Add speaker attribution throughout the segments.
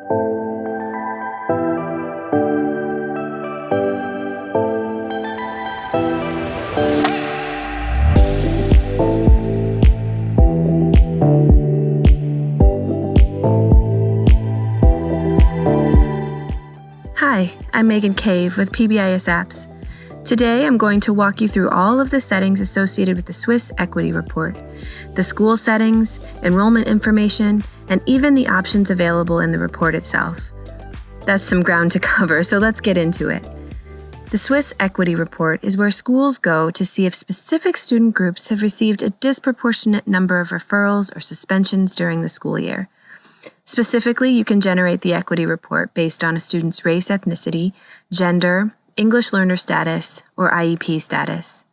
Speaker 1: Hi, I'm Megan Cave with PBIS Apps. Today I'm going to walk you through all of the settings associated with the Swiss Equity Report, the school settings, enrollment information, and even the options available in the report itself. That's some ground to cover, so let's get into it. The Swiss Equity Report is where schools go to see if specific student groups have received a disproportionate number of referrals or suspensions during the school year. Specifically, you can generate the equity report based on a student's race, ethnicity, gender, English learner status, or IEP status.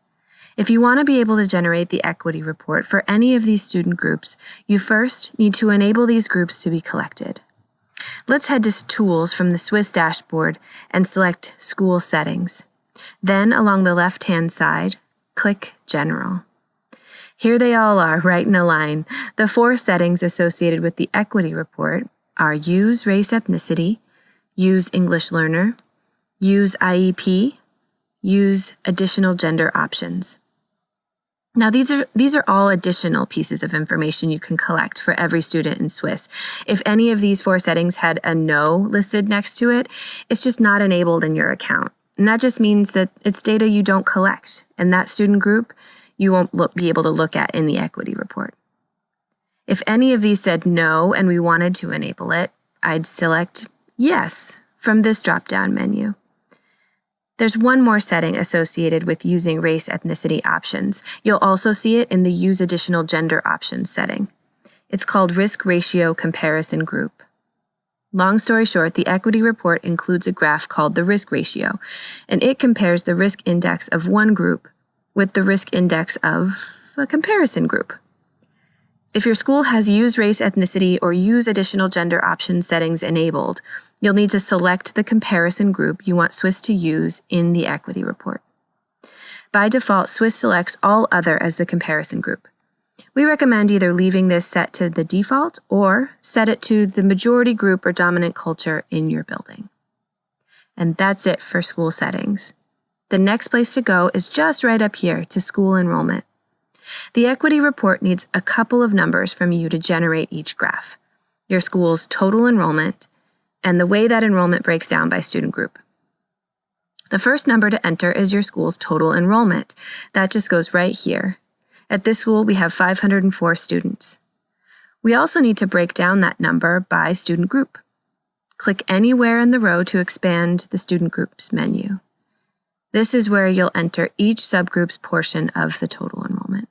Speaker 1: If you want to be able to generate the equity report for any of these student groups, you first need to enable these groups to be collected. Let's head to Tools from the Swiss dashboard and select School Settings. Then, along the left-hand side, click General. Here they all are, right in a line. The 4 settings associated with the equity report are Use Race Ethnicity, Use English Learner, Use IEP, Use Additional Gender Options. Now these are all additional pieces of information you can collect for every student in Swiss. If any of these 4 settings had a no listed next to it, it's just not enabled in your account. And that just means that it's data you don't collect, and that student group you won't be able to look at in the equity report. If any of these said no and we wanted to enable it, I'd select Yes from this drop-down menu. There's one more setting associated with using race ethnicity options. You'll also see it in the Use Additional Gender Options setting. It's called Risk Ratio Comparison Group. Long story short, the equity report includes a graph called the risk ratio, and it compares the risk index of one group with the risk index of a comparison group. If your school has Use Race Ethnicity or Use Additional Gender Options settings enabled, you'll need to select the comparison group you want Swiss to use in the equity report. By default, Swiss selects All Other as the comparison group. We recommend either leaving this set to the default or set it to the majority group or dominant culture in your building. And that's it for school settings. The next place to go is just right up here to school enrollment. The equity report needs a couple of numbers from you to generate each graph: your school's total enrollment and the way that enrollment breaks down by student group. The first number to enter is your school's total enrollment. That just goes right here. At this school, we have 504 students. We also need to break down that number by student group. Click anywhere in the row to expand the student groups menu. This is where you'll enter each subgroup's portion of the total enrollment.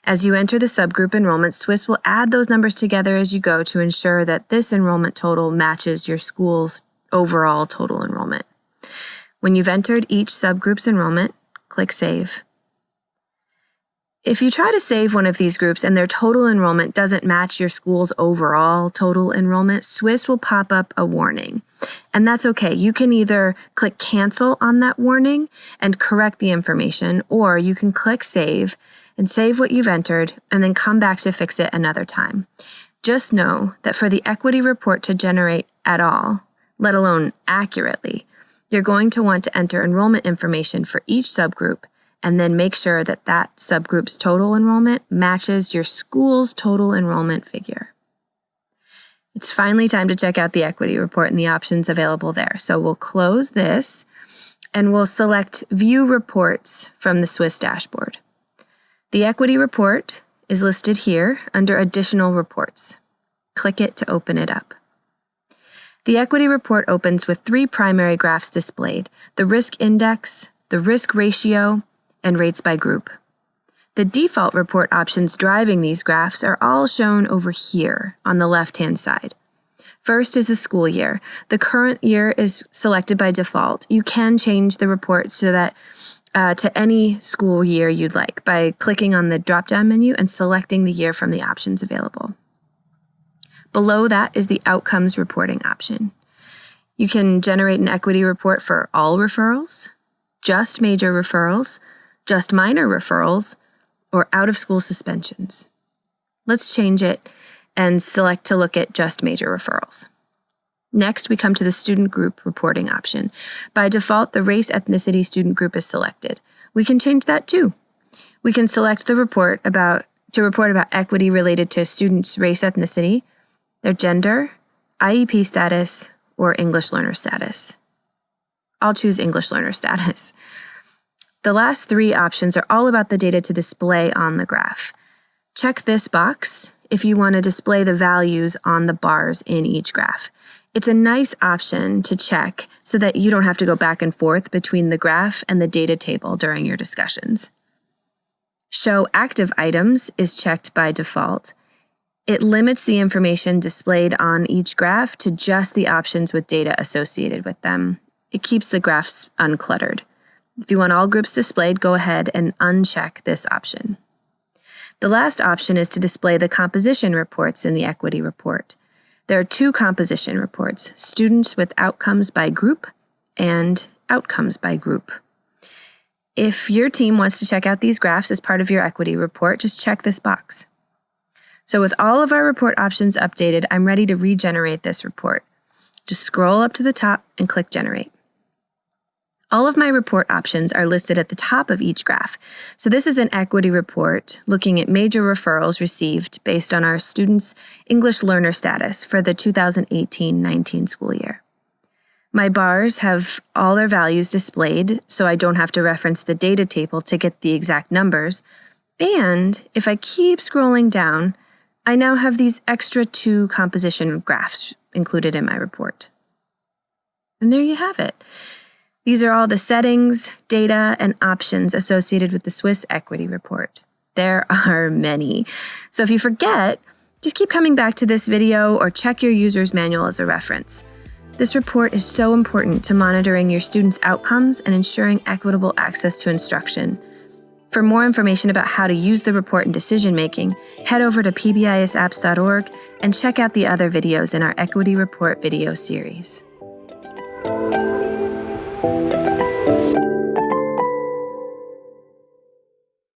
Speaker 1: As you enter the subgroup enrollment, Swiss will add those numbers together as you go to ensure that this enrollment total matches your school's overall total enrollment. When you've entered each subgroup's enrollment, click Save. If you try to save one of these groups and their total enrollment doesn't match your school's overall total enrollment, Swiss will pop up a warning. And that's okay. You can either click Cancel on that warning and correct the information, or you can click Save and save what you've entered and then come back to fix it another time. Just know that for the equity report to generate at all, let alone accurately, you're going to want to enter enrollment information for each subgroup and then make sure that that subgroup's total enrollment matches your school's total enrollment figure. It's finally time to check out the equity report and the options available there. So we'll close this and we'll select View Reports from the Swiss dashboard. The equity report is listed here under Additional Reports. Click it to open it up. The equity report opens with 3 primary graphs displayed: the risk index, the risk ratio, and rates by group. The default report options driving these graphs are all shown over here on the left-hand side. First is the school year. The current year is selected by default. You can change the report so that to any school year you'd like by clicking on the drop-down menu and selecting the year from the options available. Below that is the Outcomes Reporting option. You can generate an equity report for all referrals, just major referrals, just minor referrals, or out-of-school suspensions. Let's change it and select to look at just major referrals. Next, we come to the student group reporting option. By default, the race ethnicity student group is selected. We can change that too. We can select the report about equity related to students' race ethnicity, their gender, IEP status, or English learner status. I'll choose English learner status. The last three options are all about the data to display on the graph. Check this box if you want to display the values on the bars in each graph. It's a nice option to check so that you don't have to go back and forth between the graph and the data table during your discussions. Show active items is checked by default. It limits the information displayed on each graph to just the options with data associated with them. It keeps the graphs uncluttered. If you want all groups displayed, go ahead and uncheck this option. The last option is to display the composition reports in the equity report. There are two composition reports, students with outcomes by group and outcomes by group. If your team wants to check out these graphs as part of your equity report, just check this box. So with all of our report options updated, I'm ready to regenerate this report. Just scroll up to the top and click Generate. All of my report options are listed at the top of each graph. So this is an equity report looking at major referrals received based on our students' English learner status for the 2018-19 school year. My bars have all their values displayed, so I don't have to reference the data table to get the exact numbers. And if I keep scrolling down, I now have these extra two composition graphs included in my report. And there you have it. These are all the settings, data, and options associated with the Swiss Equity Report. There are many. So if you forget, just keep coming back to this video or check your user's manual as a reference. This report is so important to monitoring your students' outcomes and ensuring equitable access to instruction. For more information about how to use the report in decision-making, head over to pbisapps.org and check out the other videos in our Equity Report video series.